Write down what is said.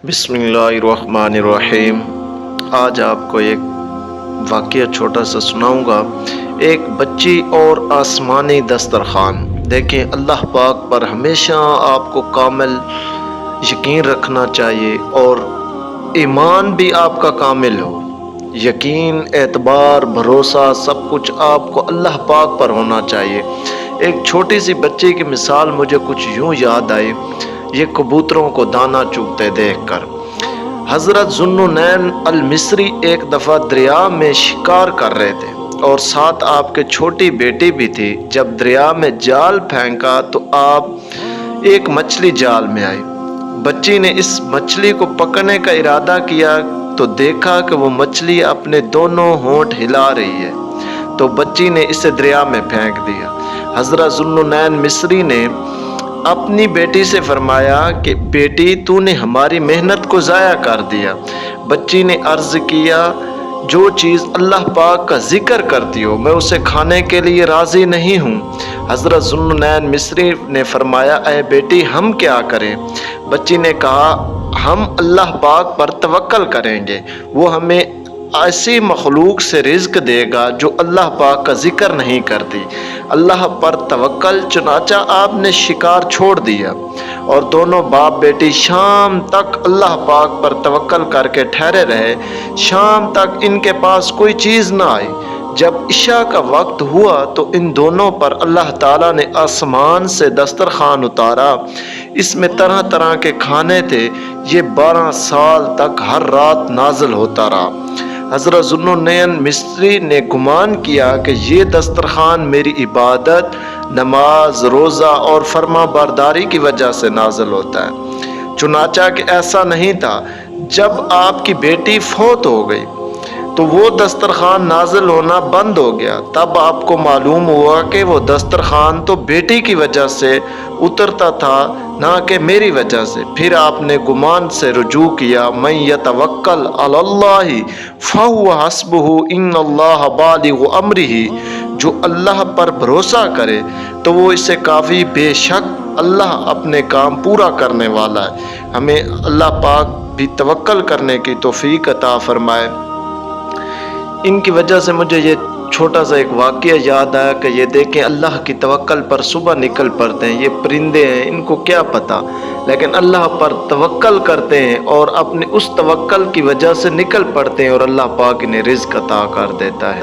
बिस्मिल्लाहिर्रहमानिर्रहीम। आज आपको एक वाक़या छोटा सा सुनाऊंगा। एक बच्ची और आसमानी दस्तरखान। देखें, अल्लाह पाक पर हमेशा आपको कामिल यकीन रखना चाहिए और ईमान भी आपका कामिल हो। यकीन, एतबार, भरोसा सब कुछ आपको अल्लाह पाक पर होना चाहिए। एक छोटी सी बच्ची की मिसाल मुझे कुछ यूँ याद आई, ये कबूतरों को दाना चुगते देखकर। हज़रत ज़ुन्नुनैन अल मिस्री एक दफ़ा दरिया में शिकार कर रहे थे और साथ आपके छोटी बेटी भी थी। जब दरिया में जाल फेंका तो आप एक मछली जाल में आई। बच्ची ने इस मछली को पकड़ने का इरादा किया तो देखा कि वो मछली अपने दोनों होंठ हिला रही है, तो बच्ची ने इसे दरिया में फेंक दिया। हज़रत ज़ुन्नुनैन मिस्री ने अपनी बेटी से फरमाया कि बेटी, तूने हमारी मेहनत को ज़ाया कर दिया। बच्ची ने अर्ज़ किया, जो चीज़ अल्लाह पाक का जिक्र करती हो मैं उसे खाने के लिए राज़ी नहीं हूँ। हज़रत ज़ुन्नुनैन मिस्री ने फरमाया, ऐ बेटी, हम क्या करें? बच्ची ने कहा, हम अल्लाह पाक पर तवक्कल करेंगे, वो हमें ऐसी मखलूक से रिज़्क देगा जो अल्लाह पाक का जिक्र नहीं करती। अल्लाह पर तवक्कल। चुनाचा आपने शिकार छोड़ दिया और दोनों बाप बेटी शाम तक अल्लाह पाक पर तवक्कल करके ठहरे रहे। शाम तक इनके पास कोई चीज़ ना आई। जब इशा का वक्त हुआ तो इन दोनों पर अल्लाह ताला ने आसमान से दस्तरखान उतारा। इसमें तरह तरह के खाने थे। ये 12 साल तक हर रात नाज़िल होता रहा। हज़रत ज़ुन्नुनैन मिस्री ने गुमान किया कि ये दस्तरखान मेरी इबादत, नमाज, रोज़ा और फर्मा बरदारी की वजह से नाज़िल होता है। चुनाचा कि ऐसा नहीं था। जब आपकी बेटी फौत हो गई तो वो दस्तरखान नाज़िल होना बंद हो गया। तब आपको मालूम हुआ कि वो दस्तरखान तो बेटी की वजह से उतरता था, ना कि मेरी वजह से। फिर आपने गुमान से रुजू किया, मैं यतवक्कल अलल्लाहि फहुव हस्बुहु इन्नल्लाह बालिगु अम्रिही। जो अल्लाह पर भरोसा करे तो वो इससे काफ़ी, बेशक अल्लाह अपने काम पूरा करने वाला है। हमें अल्लाह पाक भी तवक्कल करने की तौफीक अता फरमाए। इनकी वजह से मुझे ये छोटा सा एक वाक़या याद आया कि ये देखें, अल्लाह की तवक्कल पर सुबह निकल पड़ते हैं। ये परिंदे हैं, इनको क्या पता, लेकिन अल्लाह पर तवक्कल करते हैं और अपने उस तवक्कल की वजह से निकल पड़ते हैं और अल्लाह पाक इन्हें रिज़्क अता कर देता है।